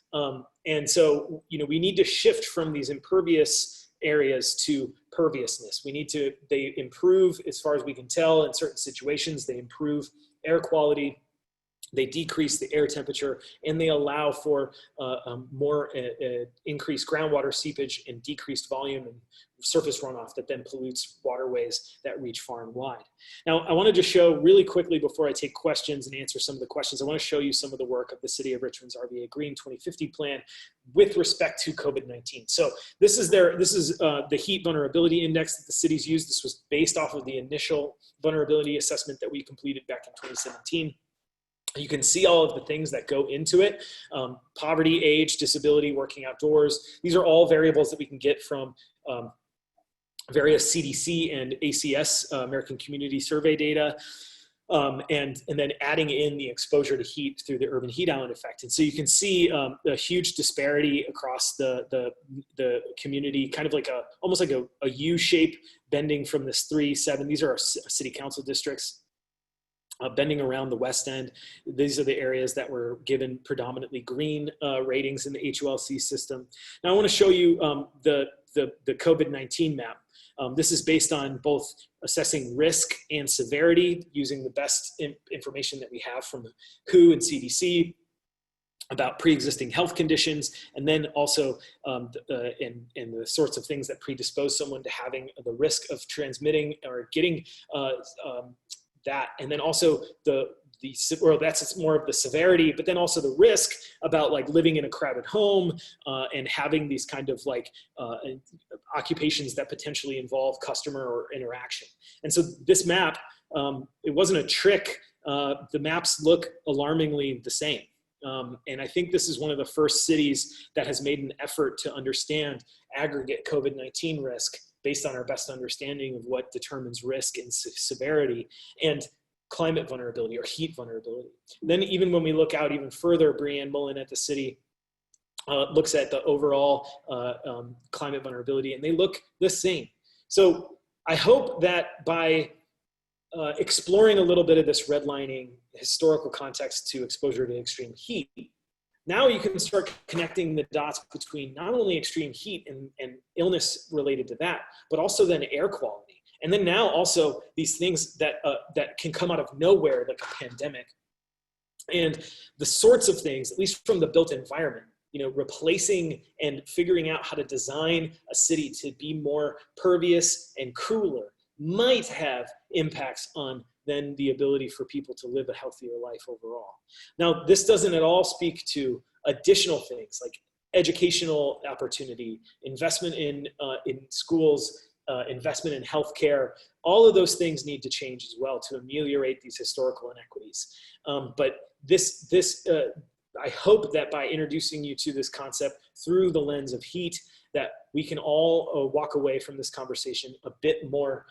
And so, we need to shift from these impervious areas to perviousness. They improve, as far as we can tell, in certain situations, they improve air quality, they decrease the air temperature, and they allow for more increased groundwater seepage and decreased volume and surface runoff that then pollutes waterways that reach far and wide. Now, I want to just show really quickly before I take questions and answer some of the questions, I want to show you some of the work of the City of Richmond's RVA Green 2050 plan with respect to COVID-19. So this is the heat vulnerability index that the cities used. This was based off of the initial vulnerability assessment that we completed back in 2017. You can see all of the things that go into it: poverty, age, disability, working outdoors. These are all variables that we can get from various CDC and ACS, American Community Survey data, and then adding in the exposure to heat through the urban heat island effect. And so you can see a huge disparity across the community, kind of like almost like a U shape bending from this 3, 7. These are our city council districts. Bending around the West End. These are the areas that were given predominantly green ratings in the HULC system. Now I want to show you the COVID-19 map. This is based on both assessing risk and severity using the best information that we have from the WHO and CDC about pre-existing health conditions, and then also in the sorts of things that predispose someone to having the risk of transmitting or getting that, and then also that's more of the severity, but then also the risk about like living in a crowded home and having these kind of like occupations that potentially involve customer or interaction. And so this map, it wasn't a trick. The maps look alarmingly the same. And I think this is one of the first cities that has made an effort to understand aggregate COVID-19 risk based on our best understanding of what determines risk and severity and climate vulnerability or heat vulnerability. Then even when we look out even further, Brianne Mullen at the city looks at the overall climate vulnerability, and they look the same. So I hope that by exploring a little bit of this redlining historical context to exposure to extreme heat, now you can start connecting the dots between not only extreme heat and illness related to that, but also then air quality. And then now also these things that can come out of nowhere, like a pandemic. And the sorts of things, at least from the built environment, replacing and figuring out how to design a city to be more pervious and cooler might have impacts on then the ability for people to live a healthier life overall. Now, this doesn't at all speak to additional things like educational opportunity, investment in schools, investment in healthcare. All of those things need to change as well to ameliorate these historical inequities. But I hope that by introducing you to this concept through the lens of heat, that we can all walk away from this conversation a bit more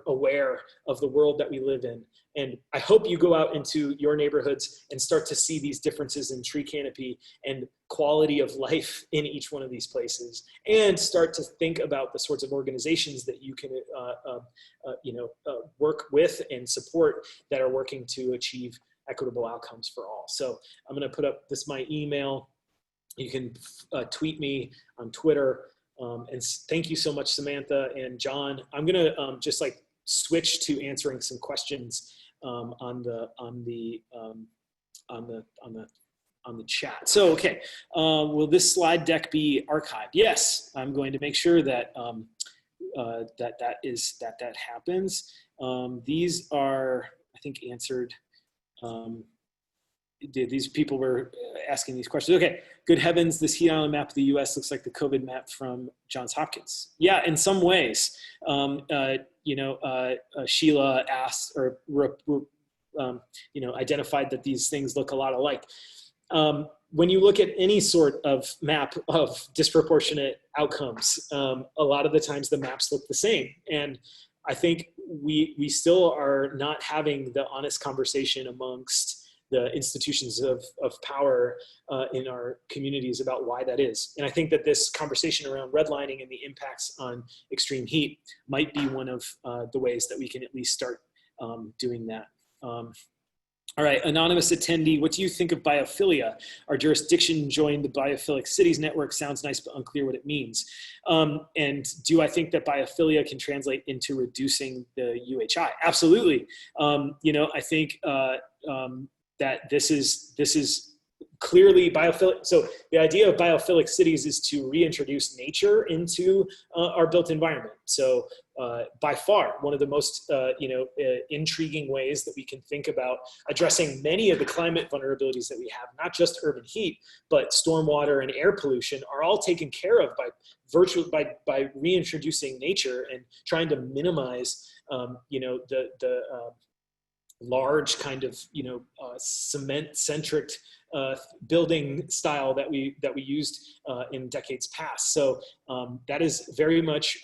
aware of the world that we live in. And I hope you go out into your neighborhoods and start to see these differences in tree canopy and quality of life in each one of these places, and start to think about the sorts of organizations that you can work with and support that are working to achieve equitable outcomes for all. So I'm going to put up my email. You can tweet me on Twitter. And thank you so much, Samantha and John. I'm going to just like switch to answering some questions on the chat. So, okay, will this slide deck be archived? Yes, I'm going to make sure that that happens. These are, I think, answered. These people were asking these questions. Okay, good heavens, this heat island map of the US looks like the COVID map from Johns Hopkins. Yeah, in some ways. Sheila asked or identified that these things look a lot alike. When you look at any sort of map of disproportionate outcomes, a lot of the times the maps look the same. And I think we still are not having the honest conversation amongst the institutions of power in our communities about why that is. And I think that this conversation around redlining and the impacts on extreme heat might be one of the ways that we can at least start doing that. All right, anonymous attendee, what do you think of biophilia? Our jurisdiction joined the biophilic cities network. Sounds nice, but unclear what it means. And do I think that biophilia can translate into reducing the UHI? Absolutely. I think that this is clearly biophilic. So the idea of biophilic cities is to reintroduce nature into our built environment. So by far, one of the most intriguing ways that we can think about addressing many of the climate vulnerabilities that we have, not just urban heat, but stormwater and air pollution, are all taken care of by reintroducing nature and trying to minimize the large kind of cement-centric building style that we used in decades past. So that is very much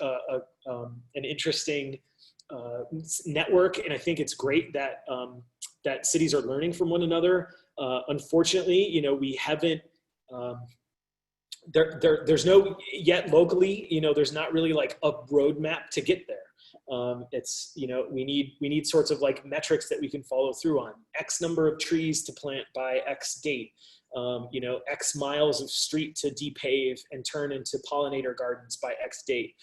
an interesting network, and I think it's great that that cities are learning from one another. Unfortunately, we haven't. There's no yet locally. There's not really like a roadmap to get there. It's, we need sorts of like metrics that we can follow through on. X number of trees to plant by X date, X miles of street to depave and turn into pollinator gardens by X date,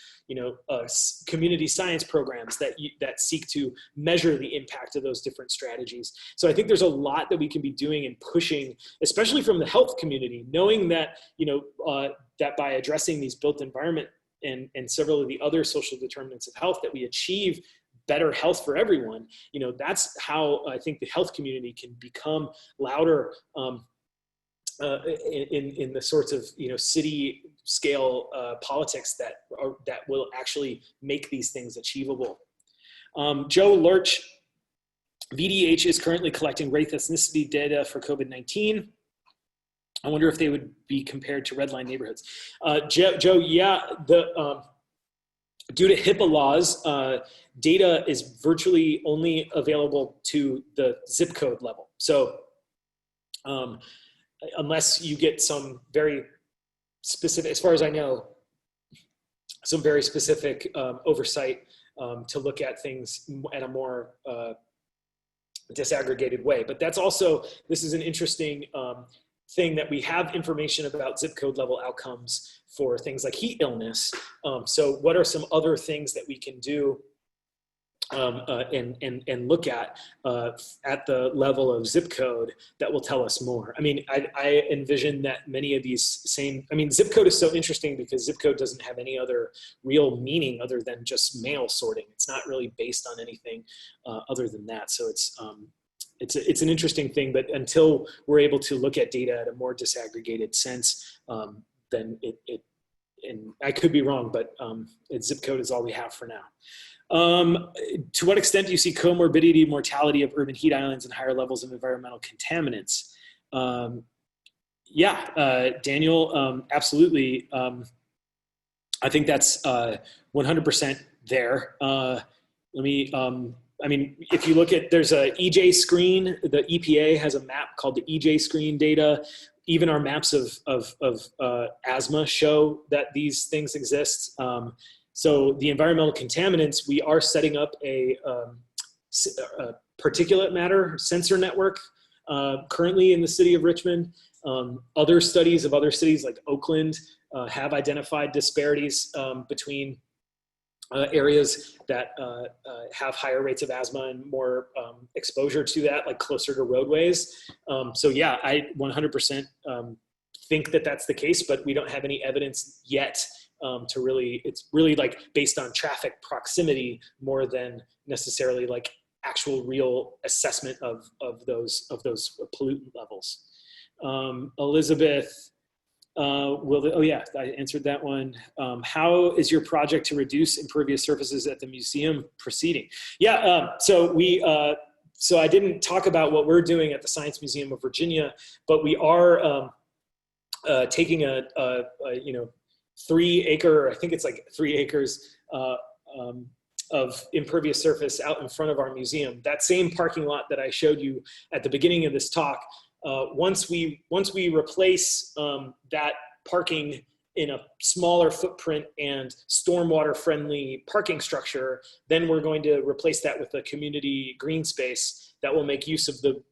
community science programs that seek to measure the impact of those different strategies. So I think there's a lot that we can be doing and pushing, especially from the health community, knowing that, that by addressing these built environment and several of the other social determinants of health, that we achieve better health for everyone. That's how I think the health community can become louder in the sorts of city scale politics that will actually make these things achievable. Joe Lurch, VDH is currently collecting race ethnicity data for COVID-19. I wonder if they would be compared to redline neighborhoods. Joe, yeah, due to HIPAA laws, data is virtually only available to the zip code level. So unless you get some very specific, as far as I know, some very specific oversight to look at things at a more disaggregated way. But that's also, this is an interesting thing that we have information about zip code level outcomes for things like heat illness. So what are some other things that we can do and look at the level of zip code that will tell us more? I mean, I envision that many of these zip code is so interesting because zip code doesn't have any other real meaning other than just mail sorting. It's not really based on anything other than that. So it's an interesting thing, but until we're able to look at data at a more disaggregated sense, then and I could be wrong, but zip code is all we have for now. To what extent do you see comorbidity mortality of urban heat islands and higher levels of environmental contaminants? Daniel, absolutely. I think that's 100% there. If you look at, there's a EJ screen, the EPA has a map called the EJ screen data. Even our maps of asthma show that these things exist. So the environmental contaminants, we are setting up a particulate matter sensor network currently in the city of Richmond. Other studies of other cities like Oakland have identified disparities between areas that have higher rates of asthma and more exposure to that, like closer to roadways. So yeah, I 100% think that that's the case, but we don't have any evidence yet to really, it's really like based on traffic proximity more than necessarily like actual real assessment of those pollutant levels. Elizabeth, I answered that one. How is your project to reduce impervious surfaces at the museum proceeding? Yeah, so I didn't talk about what we're doing at the Science Museum of Virginia, but we are taking a 3 acre, I think it's like 3 acres of impervious surface out in front of our museum. That same parking lot that I showed you at the beginning of this talk, once we replace that parking in a smaller footprint and stormwater friendly parking structure, then we're going to replace that with a community green space that will make use of the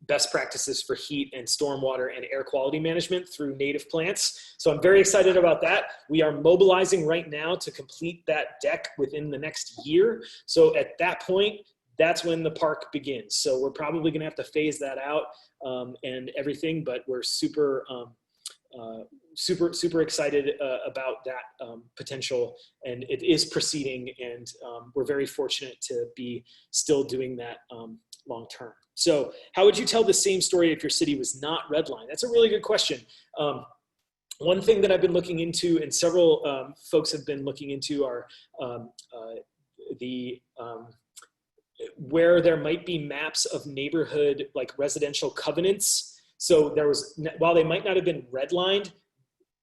best practices for heat and stormwater and air quality management through native plants. So I'm very excited about that. We are mobilizing right now to complete that deck within the next year. So at that point, that's when the park begins. So we're probably gonna have to phase that out and everything, but we're super excited about that potential, and it is proceeding, and we're very fortunate to be still doing that long term. So how would you tell the same story if your city was not redlined? That's a really good question. One thing that I've been looking into, and several folks have been looking into, are where there might be maps of neighborhood, like residential covenants. So there was, while they might not have been redlined,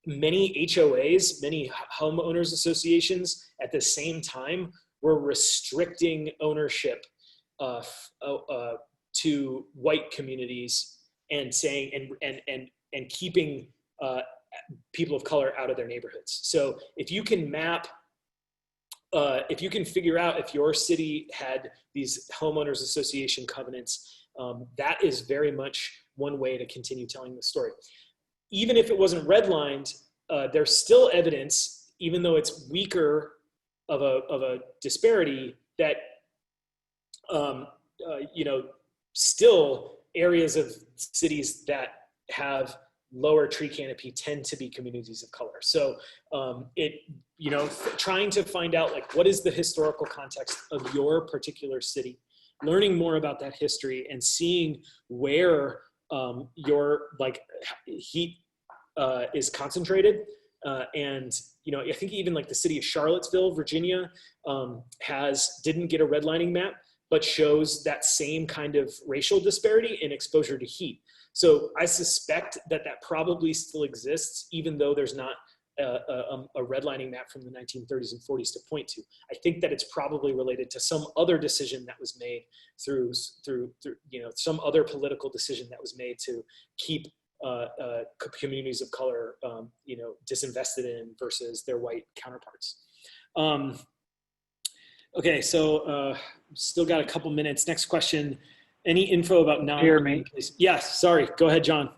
many HOAs, many homeowners associations at the same time were restricting ownership to white communities and saying, and keeping people of color out of their neighborhoods. So if you can map, if you can figure out if your city had these homeowners association covenants, that is very much one way to continue telling the story. Even if it wasn't redlined, there's still evidence, even though it's weaker of a disparity, that you know, still areas of cities that have lower tree canopy tend to be communities of color. So you know, trying to find out, like, what is the historical context of your particular city, learning more about that history, and seeing where your like heat is concentrated. And, you know, I think even like the city of Charlottesville, Virginia, didn't get a redlining map, but shows that same kind of racial disparity in exposure to heat. So I suspect that that probably still exists, even though there's not a redlining map from the 1930s and 40s to point to. I think that it's probably related to some other decision that was made through you know, some other political decision that was made to keep communities of color, you know, disinvested in versus their white counterparts. Okay, so still got a couple minutes. Next question. Any info about Jeremy? Yes, sorry. Go ahead, John.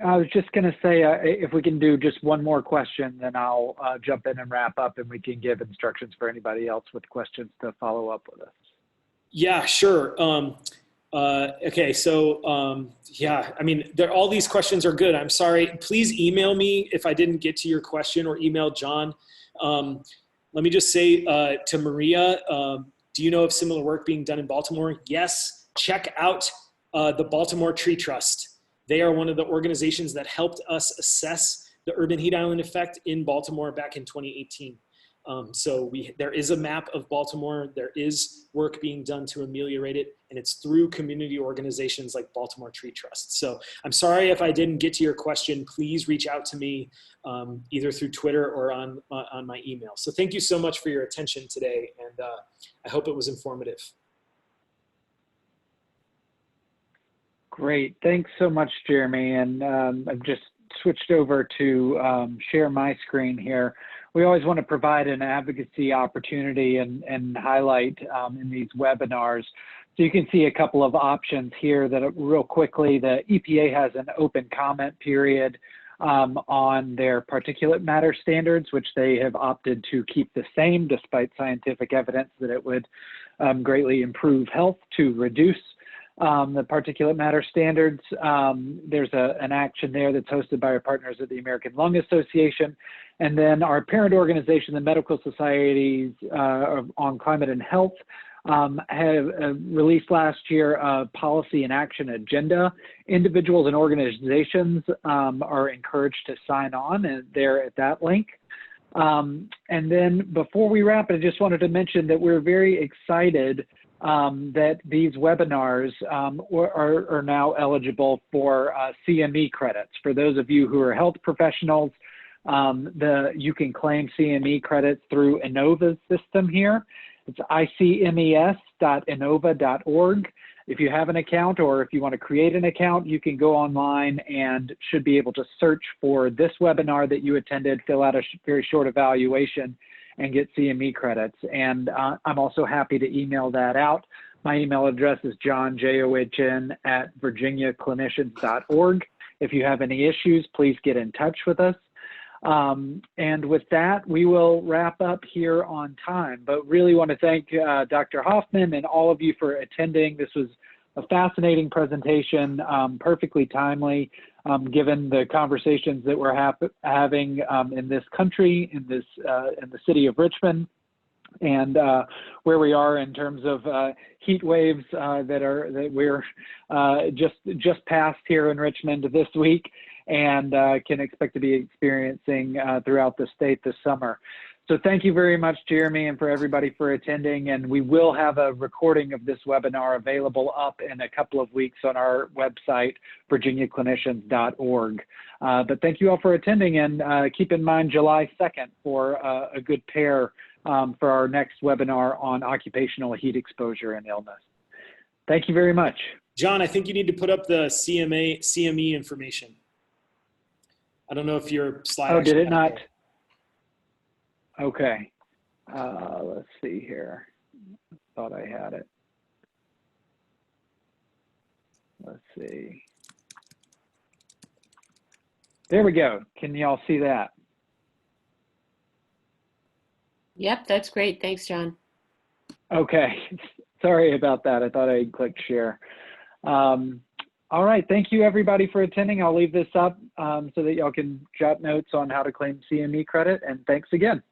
I was just going to say, if we can do just one more question, then I'll jump in and wrap up, and we can give instructions for anybody else with questions to follow up with us. Yeah, sure. Okay, so yeah, I mean, all these questions are good. I'm sorry. Please email me if I didn't get to your question, or email John. Let me just say to Maria, do you know of similar work being done in Baltimore? Yes. Check out the Baltimore Tree Trust. They are one of the organizations that helped us assess the urban heat island effect in Baltimore back in 2018. So there is a map of Baltimore. There is work being done to ameliorate it, and it's through community organizations like Baltimore Tree Trust. So I'm sorry if I didn't get to your question. Please reach out to me either through Twitter or on my email. So thank you so much for your attention today, and I hope it was informative. Great. Thanks so much, Jeremy. And I've just switched over to share my screen here. We always want to provide an advocacy opportunity and highlight in these webinars. So you can see a couple of options here that real quickly, the EPA has an open comment period on their particulate matter standards, which they have opted to keep the same despite scientific evidence that it would greatly improve health to reduce the particulate matter standards. There's an action there that's hosted by our partners at the American Lung Association. And then our parent organization, the Medical Societies on Climate and Health, have released last year a policy and action agenda. Individuals and organizations are encouraged to sign on, and they're at that link. And then before we wrap, I just wanted to mention that we're very excited that these webinars are now eligible for CME credits. For those of you who are health professionals, you can claim CME credits through Innova's system here. It's icmes.innova.org. if you have an account or if you want to create an account, you can go online and should be able to search for this webinar that you attended, fill out a very short evaluation, and get CME credits. And I'm also happy to email that out. My email address is johnjohn@virginiaclinicians.org. If you have any issues, please get in touch with us. And with that, we will wrap up here on time, but really want to thank Dr. Hoffman and all of you for attending. This was a fascinating presentation, perfectly timely, given the conversations that we're having in this country, in the city of Richmond, and where we are in terms of heat waves that we're just passed here in Richmond this week, and can expect to be experiencing throughout the state this summer. So thank you very much, Jeremy, and for everybody for attending. And we will have a recording of this webinar available up in a couple of weeks on our website, virginiaclinicians.org. But thank you all for attending, and keep in mind July 2nd for a good pair for our next webinar on occupational heat exposure and illness. Thank you very much. John, I think you need to put up the CME information. I don't know if your slide. Oh, did it not? Okay. Let's see here. Thought I had it. Let's see. There we go. Can y'all see that? Yep, that's great. Thanks, John. Okay. Sorry about that. I thought I clicked share. All right. Thank you, everybody, for attending. I'll leave this up so that y'all can jot notes on how to claim CME credit. And thanks again.